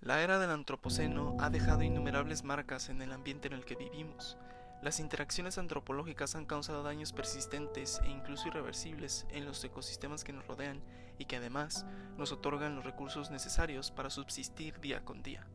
La era del Antropoceno ha dejado innumerables marcas en el ambiente en el que vivimos. Las interacciones antropológicas han causado daños persistentes e incluso irreversibles en los ecosistemas que nos rodean y que además nos otorgan los recursos necesarios para subsistir día con día.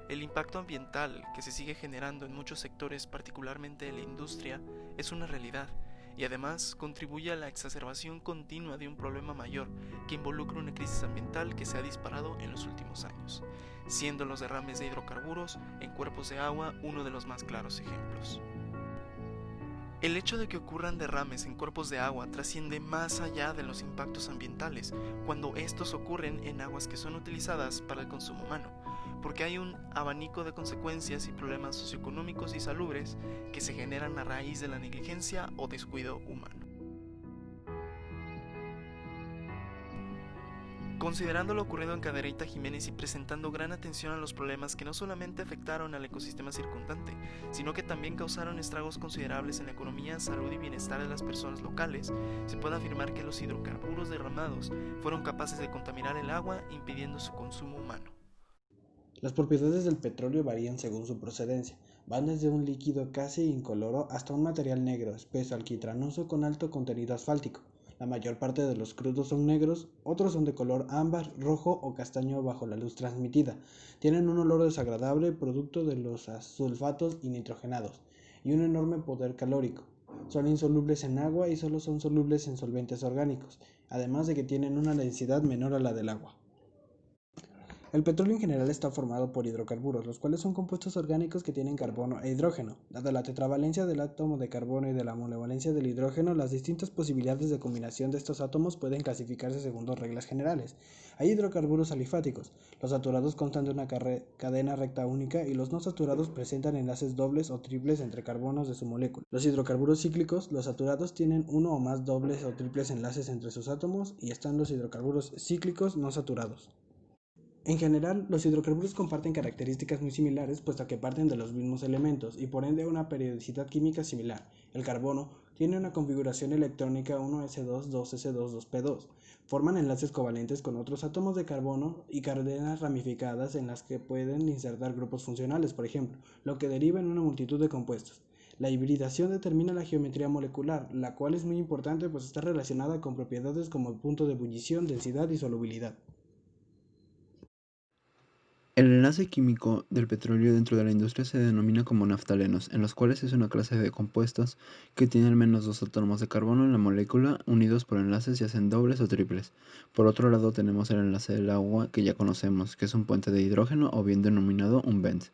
El impacto ambiental que se sigue generando en muchos sectores, particularmente de la industria, es una realidad y además contribuye a la exacerbación continua de un problema mayor que involucra una crisis ambiental que se ha disparado en los últimos años, siendo los derrames de hidrocarburos en cuerpos de agua uno de los más claros ejemplos. El hecho de que ocurran derrames en cuerpos de agua trasciende más allá de los impactos ambientales cuando estos ocurren en aguas que son utilizadas para el consumo humano, porque hay un abanico de consecuencias y problemas socioeconómicos y salubres que se generan a raíz de la negligencia o descuido humano. Considerando lo ocurrido en Cadereyta Jiménez y presentando gran atención a los problemas que no solamente afectaron al ecosistema circundante, sino que también causaron estragos considerables en la economía, salud y bienestar de las personas locales, se puede afirmar que los hidrocarburos derramados fueron capaces de contaminar el agua, impidiendo su consumo humano. Las propiedades del petróleo varían según su procedencia. Van desde un líquido casi incoloro hasta un material negro, espeso, alquitranoso con alto contenido asfáltico. La mayor parte de los crudos son negros, otros son de color ámbar, rojo o castaño bajo la luz transmitida. Tienen un olor desagradable producto de los sulfatos y nitrogenados y un enorme poder calórico. Son insolubles en agua y solo son solubles en solventes orgánicos, además de que tienen una densidad menor a la del agua. El petróleo en general está formado por hidrocarburos, los cuales son compuestos orgánicos que tienen carbono e hidrógeno. Dada la tetravalencia del átomo de carbono y de la monovalencia del hidrógeno, las distintas posibilidades de combinación de estos átomos pueden clasificarse según dos reglas generales. Hay hidrocarburos alifáticos. Los saturados constan de una cadena recta única y los no saturados presentan enlaces dobles o triples entre carbonos de su molécula. Los hidrocarburos cíclicos, los saturados tienen uno o más dobles o triples enlaces entre sus átomos y están los hidrocarburos cíclicos no saturados. En general, los hidrocarburos comparten características muy similares puesto que parten de los mismos elementos y por ende una periodicidad química similar. El carbono tiene una configuración electrónica 1s2, 2s2, 2p2. Forman enlaces covalentes con otros átomos de carbono y cadenas ramificadas en las que pueden insertar grupos funcionales, por ejemplo, lo que deriva en una multitud de compuestos. La hibridación determina la geometría molecular, la cual es muy importante pues está relacionada con propiedades como el punto de ebullición, densidad y solubilidad. El enlace químico del petróleo dentro de la industria se denomina como naftalenos, en los cuales es una clase de compuestos que tienen al menos dos átomos de carbono en la molécula unidos por enlaces ya sean dobles o triples. Por otro lado tenemos el enlace del agua que ya conocemos, que es un puente de hidrógeno o bien denominado un bent.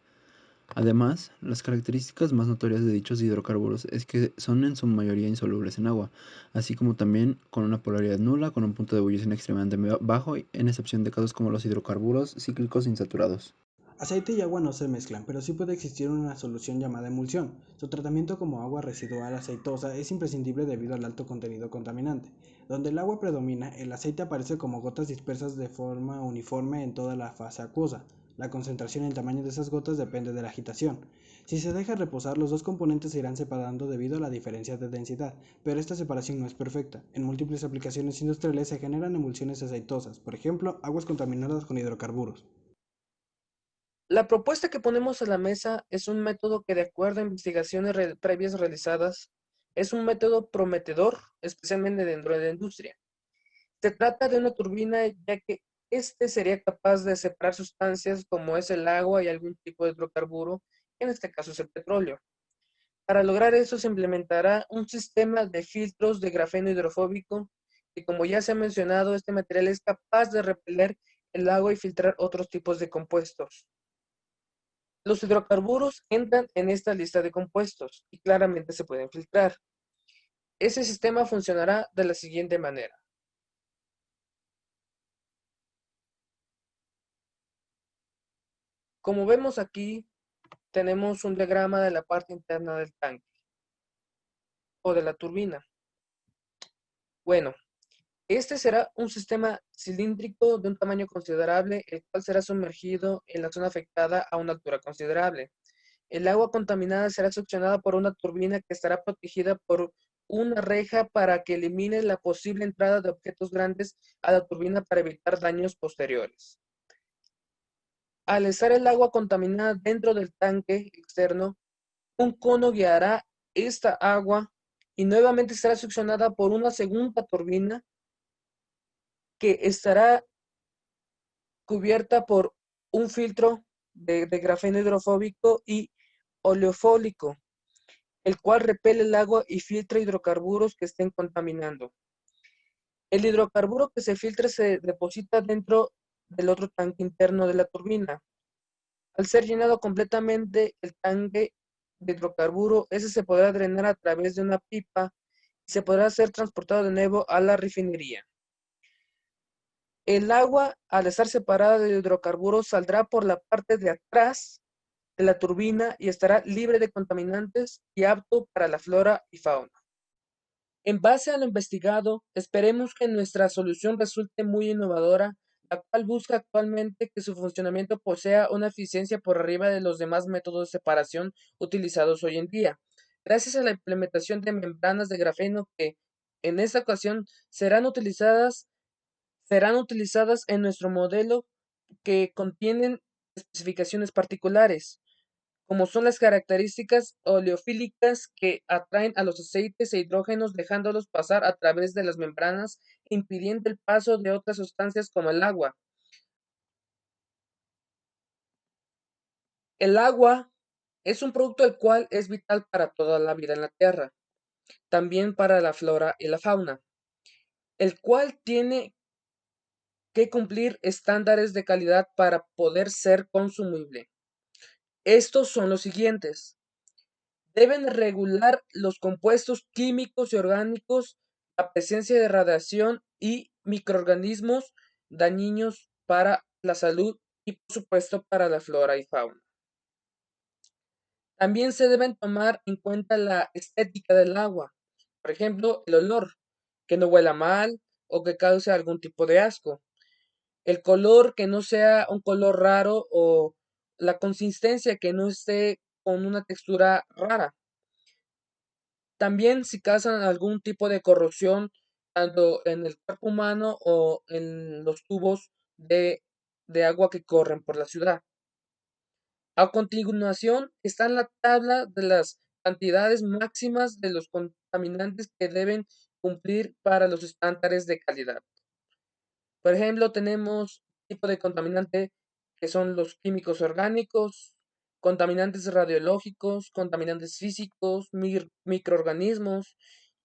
Además, las características más notorias de dichos hidrocarburos es que son en su mayoría insolubles en agua, así como también con una polaridad nula, con un punto de ebullición extremadamente bajo, en excepción de casos como los hidrocarburos cíclicos insaturados. Aceite y agua no se mezclan, pero sí puede existir una solución llamada emulsión. Su tratamiento como agua residual aceitosa es imprescindible debido al alto contenido contaminante. Donde el agua predomina, el aceite aparece como gotas dispersas de forma uniforme en toda la fase acuosa. La concentración y el tamaño de esas gotas depende de la agitación. Si se deja reposar, los dos componentes se irán separando debido a la diferencia de densidad, pero esta separación no es perfecta. En múltiples aplicaciones industriales se generan emulsiones aceitosas, por ejemplo, aguas contaminadas con hidrocarburos. La propuesta que ponemos a la mesa es un método que, de acuerdo a investigaciones previas realizadas, es un método prometedor, especialmente dentro de la industria. Se trata de una turbina ya que este sería capaz de separar sustancias como es el agua y algún tipo de hidrocarburo, que en este caso es el petróleo. Para lograr eso se implementará un sistema de filtros de grafeno hidrofóbico y, como ya se ha mencionado, este material es capaz de repeler el agua y filtrar otros tipos de compuestos. Los hidrocarburos entran en esta lista de compuestos y claramente se pueden filtrar. Ese sistema funcionará de la siguiente manera. Como vemos aquí, tenemos un diagrama de la parte interna del tanque o de la turbina. Bueno, este será un sistema cilíndrico de un tamaño considerable, el cual será sumergido en la zona afectada a una altura considerable. El agua contaminada será succionada por una turbina que estará protegida por una reja para que elimine la posible entrada de objetos grandes a la turbina para evitar daños posteriores. Al estar el agua contaminada dentro del tanque externo, un cono guiará esta agua y nuevamente será succionada por una segunda turbina que estará cubierta por un filtro de grafeno hidrofóbico y oleofólico, el cual repele el agua y filtra hidrocarburos que estén contaminando. El hidrocarburo que se filtra se deposita dentro del otro tanque interno de la turbina. Al ser llenado completamente el tanque de hidrocarburo, ese se podrá drenar a través de una pipa y se podrá ser transportado de nuevo a la refinería. El agua, al estar separada del hidrocarburo, saldrá por la parte de atrás de la turbina y estará libre de contaminantes y apto para la flora y fauna. En base a lo investigado, esperemos que nuestra solución resulte muy innovadora, la cual busca actualmente que su funcionamiento posea una eficiencia por arriba de los demás métodos de separación utilizados hoy en día, gracias a la implementación de membranas de grafeno que, en esta ocasión, serán utilizadas en nuestro modelo que contienen especificaciones particulares, como son las características oleofílicas que atraen a los aceites e hidrógenos dejándolos pasar a través de las membranas, impidiendo el paso de otras sustancias como el agua. El agua es un producto el cual es vital para toda la vida en la Tierra, también para la flora y la fauna, el cual tiene que cumplir estándares de calidad para poder ser consumible. Estos son los siguientes. Deben regular los compuestos químicos y orgánicos, la presencia de radiación y microorganismos dañinos para la salud y, por supuesto, para la flora y fauna. También se deben tomar en cuenta la estética del agua, por ejemplo, el olor, que no huela mal o que cause algún tipo de asco. El color, que no sea un color raro, o la consistencia, que no esté con una textura rara. También si causan algún tipo de corrosión, tanto en el cuerpo humano o en los tubos de agua que corren por la ciudad. A continuación está la tabla de las cantidades máximas de los contaminantes que deben cumplir para los estándares de calidad. Por ejemplo, tenemos tipo de contaminante que son los químicos orgánicos, contaminantes radiológicos, contaminantes físicos, microorganismos,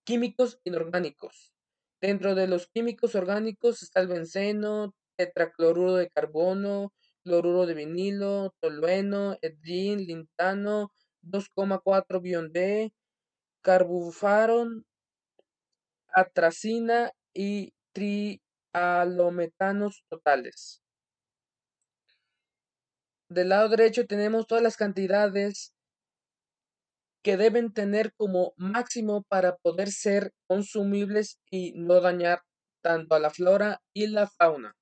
químicos inorgánicos. Dentro de los químicos orgánicos está el benceno, tetracloruro de carbono, cloruro de vinilo, tolueno, edilín, lintano, 2,4-D, carbufaron, atracina y trialometanos totales. Del lado derecho tenemos todas las cantidades que deben tener como máximo para poder ser consumibles y no dañar tanto a la flora y la fauna.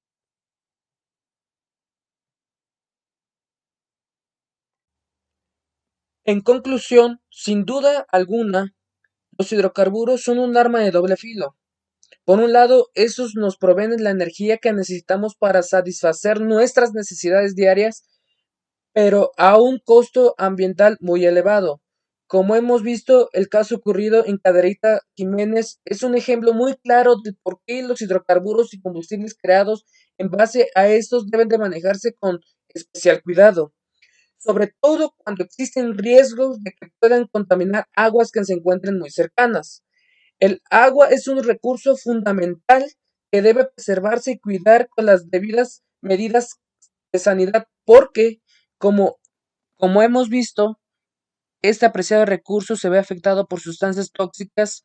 En conclusión, sin duda alguna, los hidrocarburos son un arma de doble filo. Por un lado, esos nos proveen la energía que necesitamos para satisfacer nuestras necesidades diarias, pero a un costo ambiental muy elevado. Como hemos visto, el caso ocurrido en Cadereyta Jiménez es un ejemplo muy claro de por qué los hidrocarburos y combustibles creados en base a estos deben de manejarse con especial cuidado, sobre todo cuando existen riesgos de que puedan contaminar aguas que se encuentren muy cercanas. El agua es un recurso fundamental que debe preservarse y cuidar con las debidas medidas de sanidad porque, como, como hemos visto, este apreciado recurso se ve afectado por sustancias tóxicas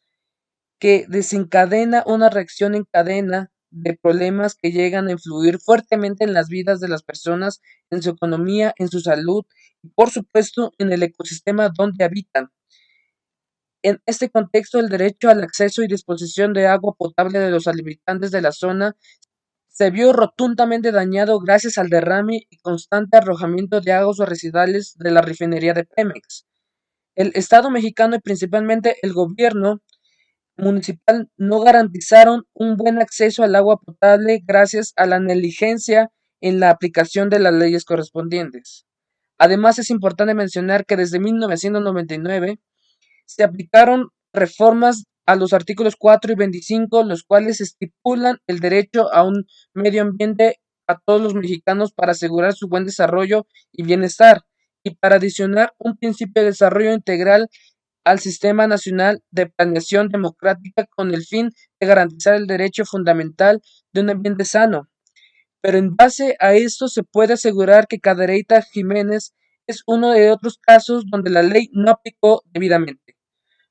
que desencadena una reacción en cadena de problemas que llegan a influir fuertemente en las vidas de las personas, en su economía, en su salud y, por supuesto, en el ecosistema donde habitan. En este contexto, el derecho al acceso y disposición de agua potable de los habitantes de la zona se vio rotundamente dañado gracias al derrame y constante arrojamiento de aguas residuales de la refinería de Pemex. El Estado mexicano y principalmente el gobierno municipal no garantizaron un buen acceso al agua potable gracias a la negligencia en la aplicación de las leyes correspondientes. Además, es importante mencionar que desde 1999 se aplicaron reformas a los artículos 4 y 25, los cuales estipulan el derecho a un medio ambiente a todos los mexicanos para asegurar su buen desarrollo y bienestar, y para adicionar un principio de desarrollo integral al Sistema Nacional de Planeación Democrática con el fin de garantizar el derecho fundamental de un ambiente sano. Pero en base a esto se puede asegurar que Cadereyta Jiménez es uno de otros casos donde la ley no aplicó debidamente,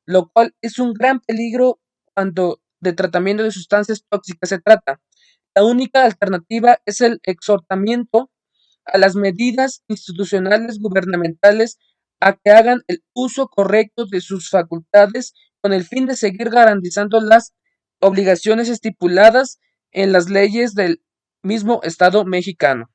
lo cual es un gran peligro cuando de tratamiento de sustancias tóxicas se trata. La única alternativa es el exhortamiento a las medidas institucionales gubernamentales a que hagan el uso correcto de sus facultades con el fin de seguir garantizando las obligaciones estipuladas en las leyes del mismo Estado mexicano.